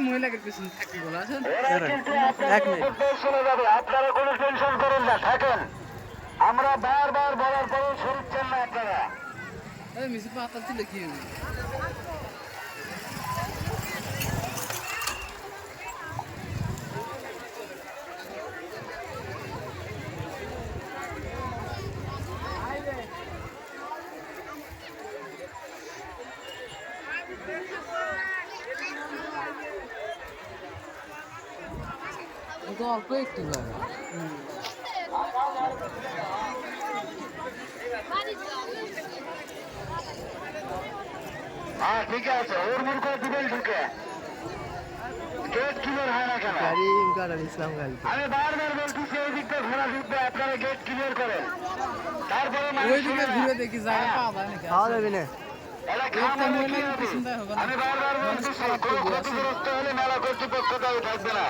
মহিলাকে পিছনে থাকি বলা আছে আপনারা কোনো টেনশন করেন না, থাকেন। আমরা বারবার বলার পরেও শুনছেন না আপনারা। মিশি পাতা তুলে কি অল্প একটু জায়গা হ্যাঁ ঠিক আছে, ওর মূল করে দিবেন ঢুকে। গেট ক্লিয়ার হয় না কেন? আমি বারবার বলতেছি এই দিকটা ঘোরা ঢুকবে, আপনারা গেট ক্লিয়ার করেন। তারপরে ওইদিকে ঘুরে দেখি জায়গা পাওয়া যাবে না আমি বারবার বলতেছি কোনো ক্ষতিগ্রস্ত হলে মেলা কর্তৃপক্ষ দায়ী থাকবে না।